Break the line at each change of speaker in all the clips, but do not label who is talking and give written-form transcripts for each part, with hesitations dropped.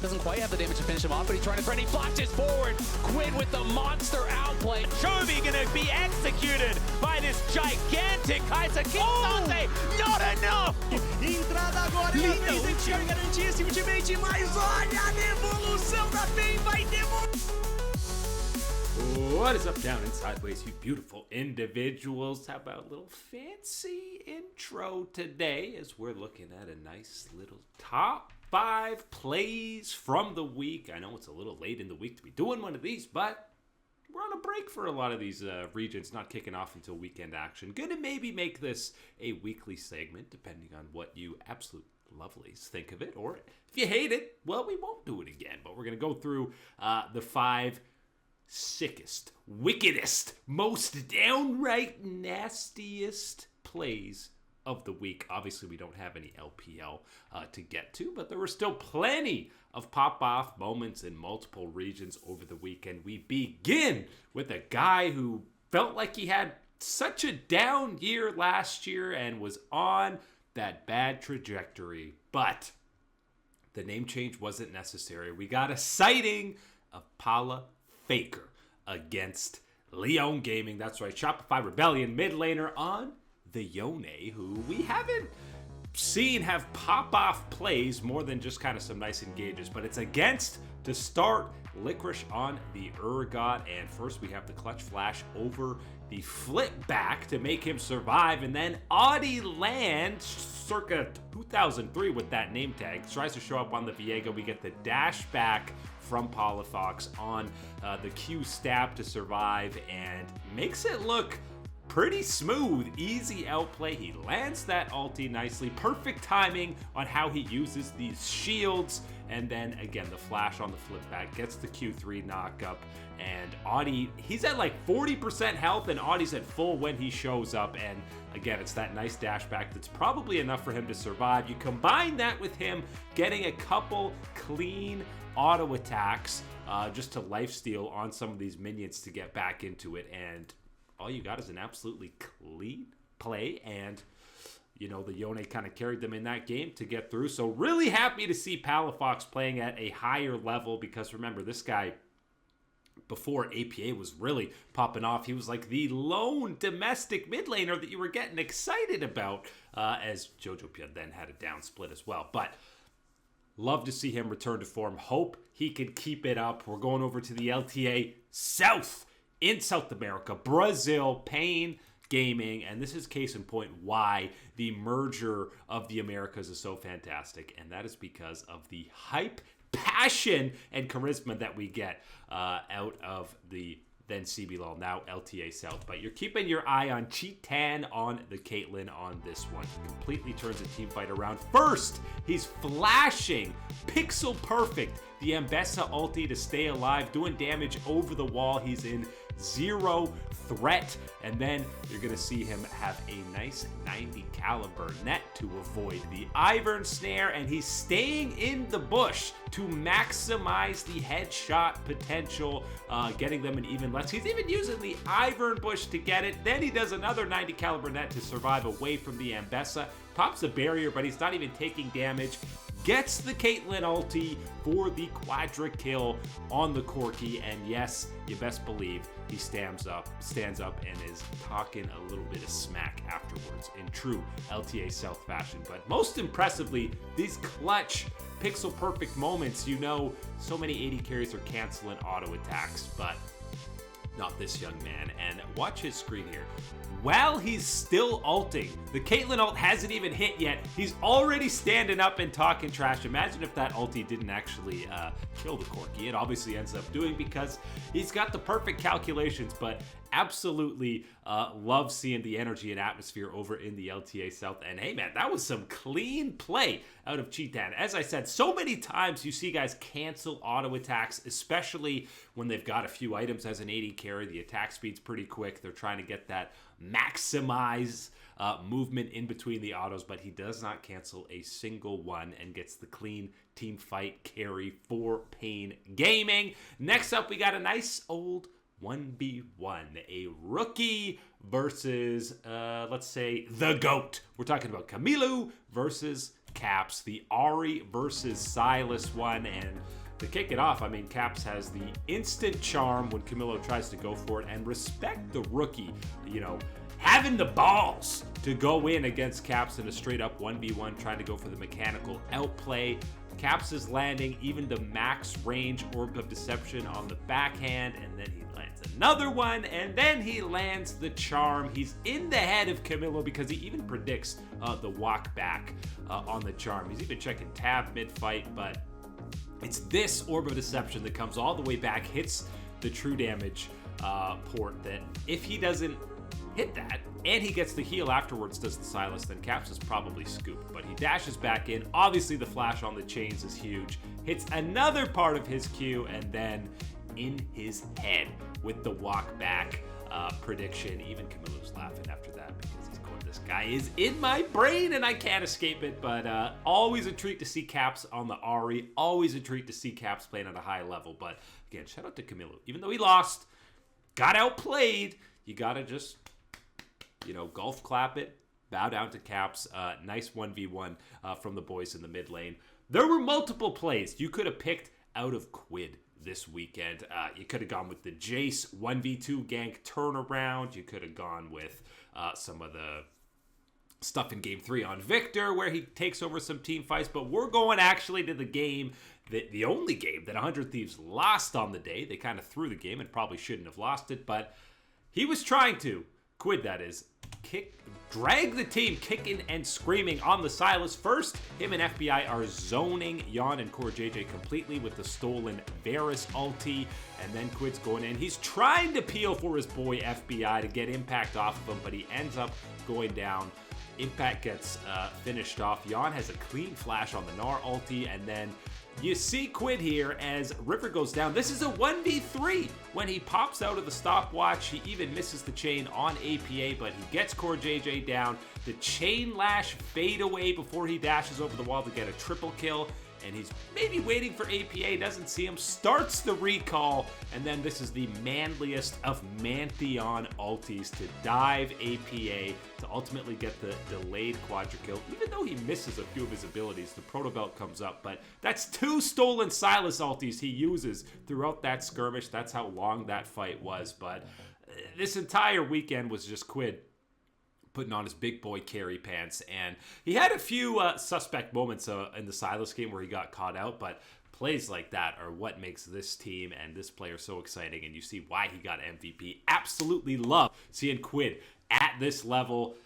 Doesn't quite have the damage to finish him off, but he's trying to threaten. He flashes forward. Quid with the monster outplay.
Shobi gonna be executed by this gigantic Kai'Sa Kitsune. Not enough!
Entrada agora e a vez de chegar garantia esse ultimate, mas olha a devolução da PAVE, vai devolver.
What is up, down and sideways, you beautiful individuals? How about a little fancy intro today as we're looking at a nice little top 5 plays from the week. I know it's a little late in the week to be doing one of these, but we're on a break for a lot of these regions, not kicking off until weekend action. Gonna maybe make this a weekly segment, depending on what you absolute lovelies think of it. Or if you hate it, well, we won't do it again. But we're gonna go through the 5 sickest, wickedest, most downright nastiest plays of the week. Obviously, we don't have any LPL to get to, but there were still plenty of pop-off moments in multiple regions over the weekend. We begin with a guy who felt like he had such a down year last year and was on that bad trajectory, but the name change wasn't necessary. We got a sighting of Palafox against Leon Gaming. That's right, Shopify Rebellion mid laner on the Yone, who we haven't seen have pop-off plays more than just kind of some nice engages, but it's against, to start, Licorice on the Urgot, and first we have the clutch flash over the flip back to make him survive, and then Audi lands circa 2003 with that name tag, tries to show up on the Viego. We get the dash back from Palafox on the Q stab to survive, and makes it look pretty smooth, easy outplay. He lands that ulti nicely, perfect timing on how he uses these shields, and then again the flash on the flip back gets the Q3 knock up, and Audi, he's at like 40% health, and Audi's at full when he shows up, and again it's that nice dash back that's probably enough for him to survive. You combine that with him getting a couple clean auto attacks just to lifesteal on some of these minions to get back into it, and all you got is an absolutely clean play, and you know, the Yone kind of carried them in that game to get through. So really happy to see Palafox playing at a higher level, because remember, this guy, before APA was really popping off, he was like the lone domestic mid laner that you were getting excited about, as Jojo then had a down split as well. But love to see him return to form. Hope he could keep it up. We're going over to the LTA South in South America, Brazil, Pain Gaming, and this is case in point why the merger of the Americas is so fantastic, and that is because of the hype, passion, and charisma that we get out of the then CBLOL, now LTA South. But you're keeping your eye on G.O.A.T on the Caitlyn on this one. He completely turns the team fight around. First, he's flashing pixel perfect the Ambessa ulti to stay alive, doing damage over the wall. He's in zero threat, and then you're gonna see him have a nice 90 caliber net to avoid the Ivern snare, and he's staying in the bush to maximize the headshot potential, getting them an even less. He's even using the Ivern bush to get it. Then he does another 90 caliber net to survive away from the Ambessa, pops a barrier, but he's not even taking damage. Gets the Caitlyn ulti for the quadra kill on the Corki, and yes, you best believe he stands up and is talking a little bit of smack afterwards in true LTA South fashion. But most impressively, these clutch pixel perfect moments. You know, so many 80 carries are canceling auto attacks, but not this young man. And watch his screen here. While he's still ulting, the Caitlyn ult hasn't even hit yet. He's already standing up and talking trash. Imagine if that ulti didn't actually kill the Corki. It obviously ends up doing, because he's got the perfect calculations, but absolutely love seeing the energy and atmosphere over in the LTA South. And hey man, that was some clean play out of G.O.A.T. As I said, so many times you see guys cancel auto attacks, especially when they've got a few items as an 80 carry. The attack speed's pretty quick. They're trying to get that maximize movement in between the autos, but he does not cancel a single one and gets the clean team fight carry for Pain Gaming. Next up, we got a nice old 1v1, a rookie versus, let's say, the GOAT. We're talking about Camilo versus Caps, the Ahri versus Sylas one. And to kick it off, I mean, Caps has the instant charm when Camilo tries to go for it, and respect the rookie, you know, having the balls to go in against Caps in a straight up 1v1, trying to go for the mechanical outplay. Caps is landing even the max range Orb of Deception on the backhand, and then he lands another one, and then he lands the charm. He's in the head of Camilo because he even predicts the walk back on the charm. He's even checking tab mid-fight, but it's this Orb of Deception that comes all the way back, hits the true damage port, that if he doesn't hit that, and he gets the heal afterwards, does the Sylas, then Caps is probably scooped. But he dashes back in. Obviously, the flash on the chains is huge. Hits another part of his Q, and then in his head with the walk back prediction. Even Camilo's laughing after that because he's going, this guy is in my brain and I can't escape it. But always a treat to see Caps on the Ahri. Always a treat to see Caps playing at a high level. But again, shout out to Camilo. Even though he lost, got outplayed, you got to just, you know, golf clap it, bow down to Caps. Nice 1v1 from the boys in the mid lane. There were multiple plays you could have picked out of Quid this weekend. You could have gone with the Jace 1v2 gank turnaround. You could have gone with some of the stuff in Game 3 on Victor, where he takes over some team fights. But we're going actually to the game, the only game that 100 Thieves lost on the day. They kind of threw the game and probably shouldn't have lost it, but he was trying to. Quid, that is, drag the team kicking and screaming on the Sylas. First, him and FBI are zoning Yone and Core JJ completely with the stolen Varus ulti, and then Quid's going in. He's trying to peel for his boy FBI to get impact off of him, but he ends up going down. Impact gets finished off. Yone has a clean flash on the Gnar ulti, and then you see Quid here as River goes down. This is a 1v3. When he pops out of the stopwatch, he even misses the chain on APA, but he gets Core JJ down. The chain lash fade away before he dashes over the wall to get a triple kill. And he's maybe waiting for APA, doesn't see him, starts the recall, and then this is the manliest of Mantheon ultis to dive APA to ultimately get the delayed quadra kill. Even though he misses a few of his abilities, the proto belt comes up, but that's 2 stolen Sylas ultis he uses throughout that skirmish. That's how long that fight was, but this entire weekend was just Quid putting on his big boy carry pants, and he had a few suspect moments in the Sylas game where he got caught out, but plays like that are what makes this team and this player so exciting, and you see why he got MVP. Absolutely love seeing Quid at this level.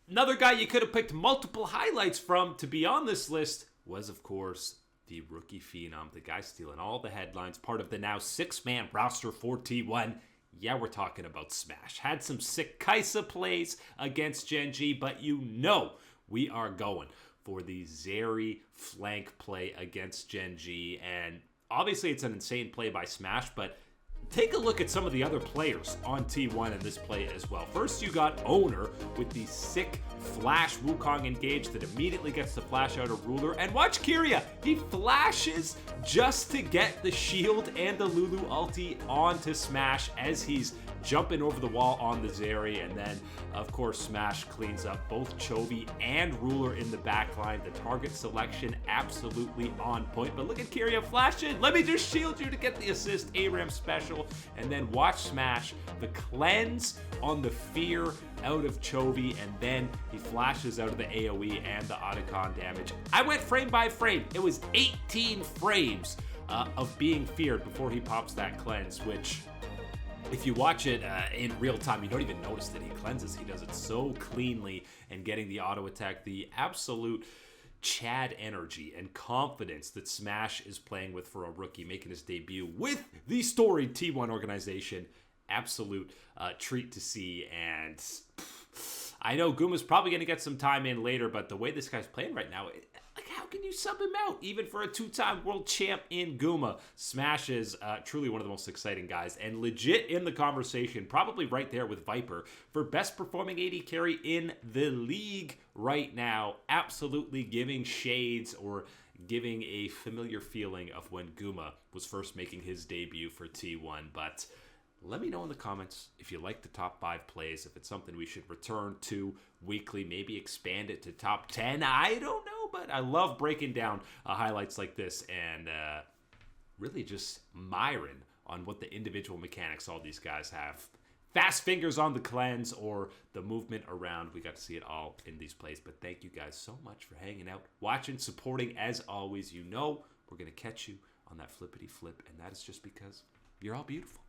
Another guy you could have picked multiple highlights from to be on this list was, of course, the rookie phenom, the guy stealing all the headlines, part of the now 6-man roster for T1. Yeah, we're talking about Smash. Had some sick Kaisa plays against Gen G, but you know we are going for the Zeri flank play against Gen G. And obviously it's an insane play by Smash, but take a look at some of the other players on T1 in this play as well. First, you got Owner with the sick flash Wukong engage that immediately gets the flash out of Ruler. And watch Kyria. He flashes just to get the shield and the Lulu ulti onto Smash as he's jumping over the wall on the Zeri. And then, of course, Smash cleans up both Chovy and Ruler in the backline. The target selection absolutely on point. But look at Kyria flashing. Let me just shield you to get the assist. ARAM special. And then watch Smash, the cleanse on the fear out of Chovy, and then he flashes out of the AoE and the Otacon damage. I went frame by frame. It was 18 frames of being feared before he pops that cleanse, which, if you watch it in real time, you don't even notice that he cleanses. He does it so cleanly, and getting the auto attack, the absolute Chad energy and confidence that Smash is playing with for a rookie making his debut with the storied T1 organization. Absolute treat to see. And I know Guma's probably going to get some time in later, but the way this guy's playing right now, like, how can you sub him out even for a 2-time world champ in Guma? Smash is truly one of the most exciting guys and legit in the conversation, probably right there with Viper for best performing AD carry in the league right now. Absolutely giving shades or giving a familiar feeling of when Guma was first making his debut for T1. But let me know in the comments if you like the top 5 plays, if it's something we should return to weekly, maybe expand it to top 10. I don't know. but I love breaking down highlights like this and really just miring on what the individual mechanics all these guys have. Fast fingers on the cleanse or the movement around. We got to see it all in these plays. But thank you guys so much for hanging out, watching, supporting. As always, you know we're going to catch you on that flippity flip. And that is just because you're all beautiful.